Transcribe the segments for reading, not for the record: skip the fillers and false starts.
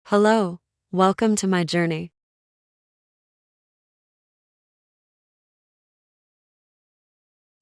Hello, welcome to my journey.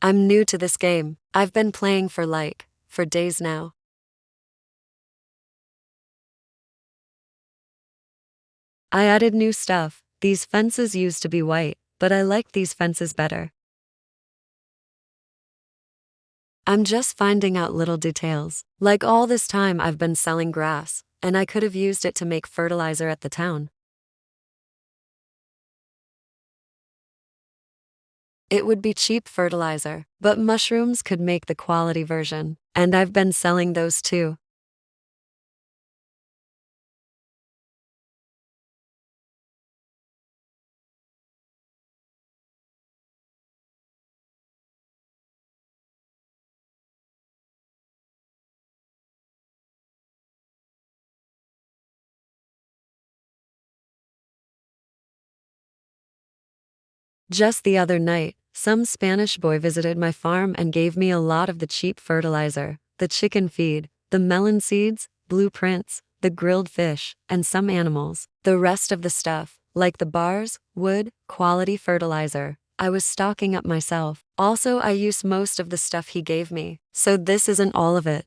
I'm new to this game. I've been playing for days now. I added new stuff. These fences used to be white, but I like these fences better. I'm just finding out little details. Like all this time I've been selling grass, and I could have used it to make fertilizer at the town. It would be cheap fertilizer, but mushrooms could make the quality version, and I've been selling those too. Just the other night, some Spanish boy visited my farm and gave me a lot of the cheap fertilizer, the chicken feed, the melon seeds, blueprints, the grilled fish, and some animals. The rest of the stuff, like the bars, wood, quality fertilizer, I was stocking up myself. Also, I used most of the stuff he gave me, so this isn't all of it.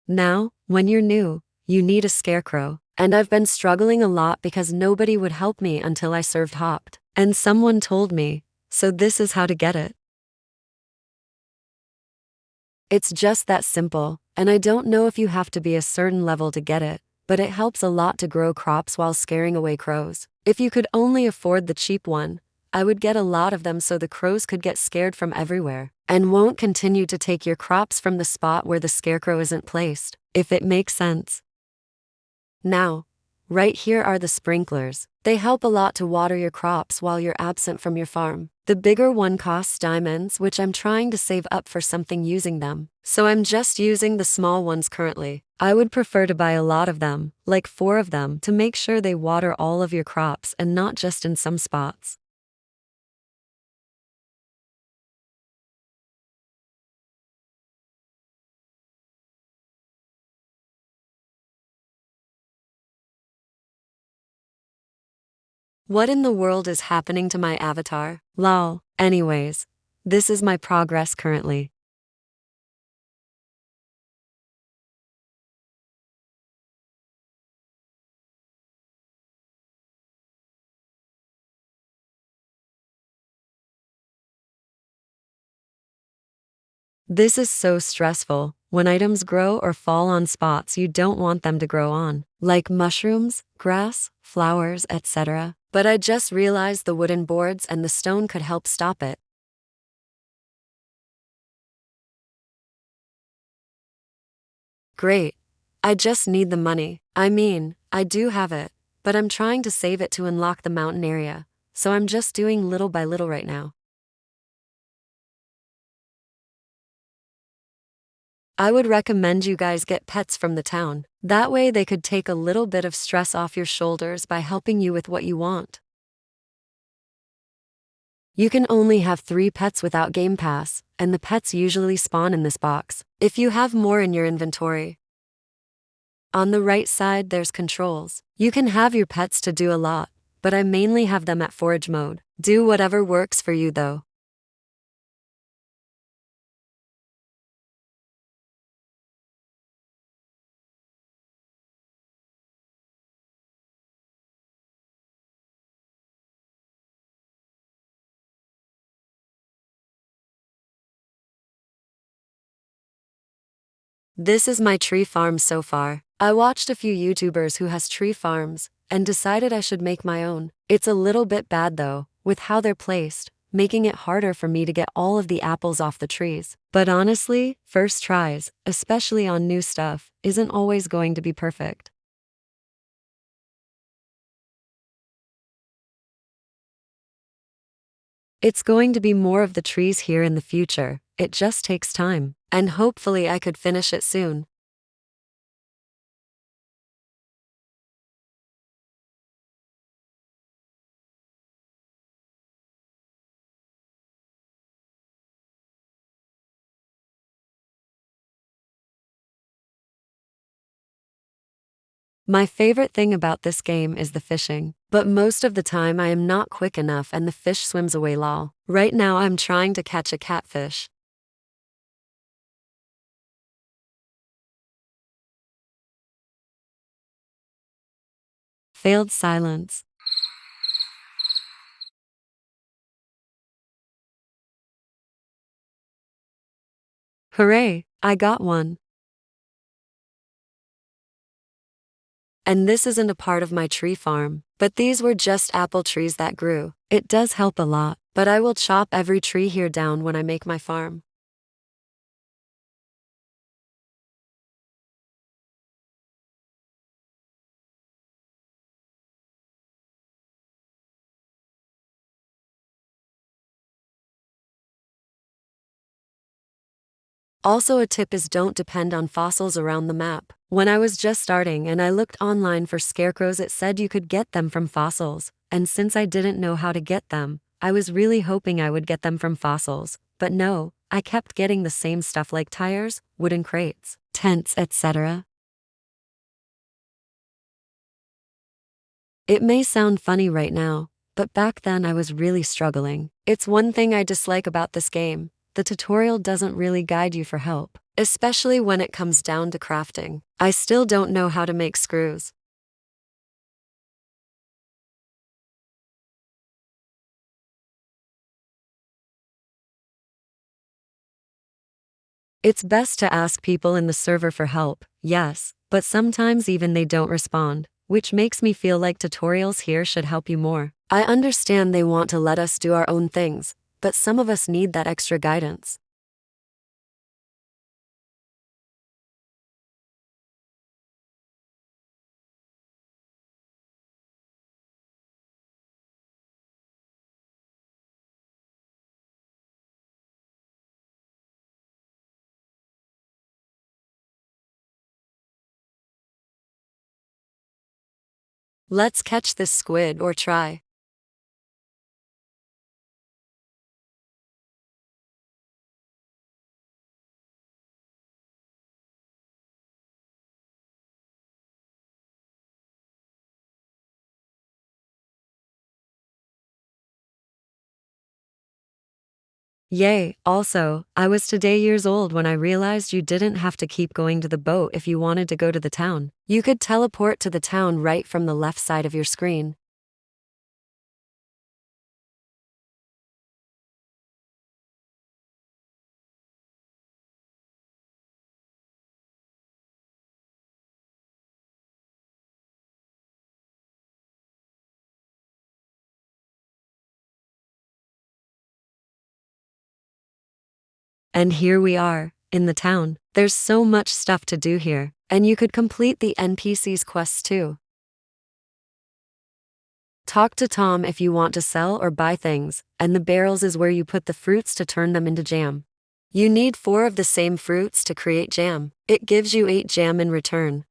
Now, when you're new, you need a scarecrow. And I've been struggling a lot because nobody would help me until I served hopped. And someone told me, so this is how to get it. It's just that simple, and I don't know if you have to be a certain level to get it, but it helps a lot to grow crops while scaring away crows. If you could only afford the cheap one, I would get a lot of them so the crows could get scared from everywhere, and won't continue to take your crops from the spot where the scarecrow isn't placed, if it makes sense. Now, right here are the sprinklers. They help a lot to water your crops while you're absent from your farm. The bigger one costs diamonds, which I'm trying to save up for something using them. So I'm just using the small ones currently. I would prefer to buy a lot of them, like 4 of them, to make sure they water all of your crops and not just in some spots. What in the world is happening to my avatar? Lol. Anyways, this is my progress currently. This is so stressful when items grow or fall on spots you don't want them to grow on, like mushrooms, grass, flowers, etc. But I just realized the wooden boards and the stone could help stop it. Great. I just need the money. I mean, I do have it, but I'm trying to save it to unlock the mountain area, so I'm just doing little by little right now. I would recommend you guys get pets from the town. That way they could take a little bit of stress off your shoulders by helping you with what you want. You can only have 3 pets without Game Pass, and the pets usually spawn in this box. If you have more in your inventory, on the right side there's controls. You can have your pets to do a lot, but I mainly have them at forage mode. Do whatever works for you though. This is my tree farm so far. I watched a few YouTubers who has tree farms, and decided I should make my own. It's a little bit bad though, with how they're placed, making it harder for me to get all of the apples off the trees. But honestly, first tries, especially on new stuff, isn't always going to be perfect. It's going to be more of the trees here in the future. It just takes time. And hopefully I could finish it soon. My favorite thing about this game is the fishing, but most of the time I am not quick enough and the fish swims away lol. Right now I'm trying to catch a catfish. Failed silence. Hooray, I got one. And this isn't a part of my tree farm, but these were just apple trees that grew. It does help a lot, but I will chop every tree here down when I make my farm. Also, a tip is don't depend on fossils around the map. When I was just starting and I looked online for scarecrows, it said you could get them from fossils, and since I didn't know how to get them, I was really hoping I would get them from fossils, but no, I kept getting the same stuff like tires, wooden crates, tents, etc. It may sound funny right now, but back then I was really struggling. It's one thing I dislike about this game. The tutorial doesn't really guide you for help, especially when it comes down to crafting. I still don't know how to make screws. It's best to ask people in the server for help, yes, but sometimes even they don't respond, which makes me feel like tutorials here should help you more. I understand they want to let us do our own things, but some of us need that extra guidance. Let's catch this squid or try. Yay, also, I was today years old when I realized you didn't have to keep going to the boat if you wanted to go to the town. You could teleport to the town right from the left side of your screen. And here we are, in the town. There's so much stuff to do here, and you could complete the NPC's quests too. Talk to Tom if you want to sell or buy things, and the barrels is where you put the fruits to turn them into jam. You need 4 of the same fruits to create jam. It gives you 8 jam in return.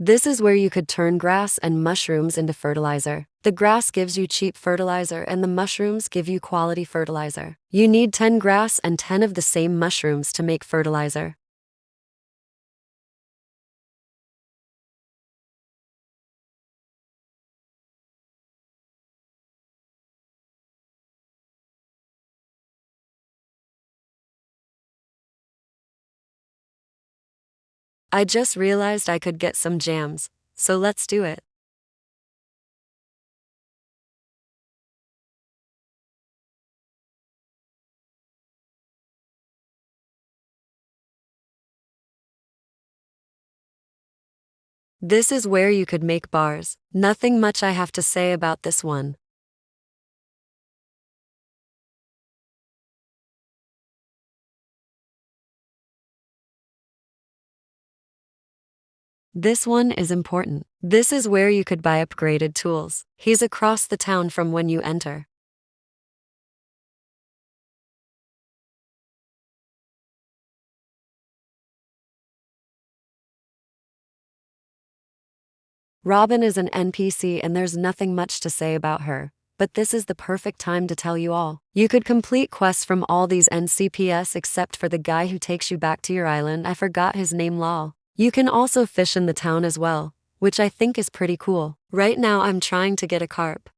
This is where you could turn grass and mushrooms into fertilizer. The grass gives you cheap fertilizer and the mushrooms give you quality fertilizer. You need 10 grass and 10 of the same mushrooms to make fertilizer. I just realized I could get some jams, so let's do it. This is where you could make bars. Nothing much I have to say about this one. This one is important. This is where you could buy upgraded tools. He's across the town from when you enter. Robin is an NPC and there's nothing much to say about her, but this is the perfect time to tell you all. You could complete quests from all these NCPS except for the guy who takes you back to your island. I forgot his name, lol. You can also fish in the town as well, which I think is pretty cool. Right now I'm trying to get a carp.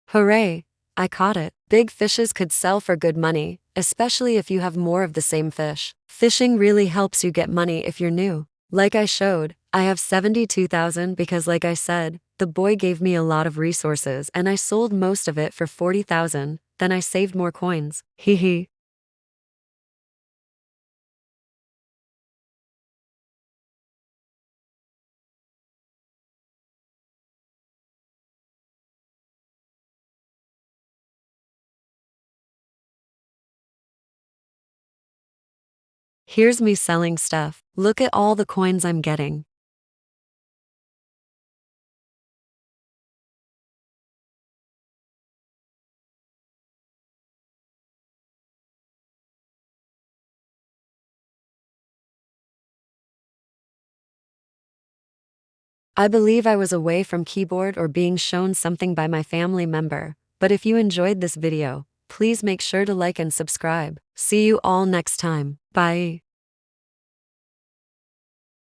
Hooray! I caught it. Big fishes could sell for good money, especially if you have more of the same fish. Fishing really helps you get money if you're new. Like I showed, I have 72,000 because like I said, the boy gave me a lot of resources and I sold most of it for 40,000, then I saved more coins. Hee. Here's me selling stuff. Look at all the coins I'm getting. I believe I was away from keyboard or being shown something by my family member, but if you enjoyed this video, please make sure to like and subscribe. See you all next time. Bye.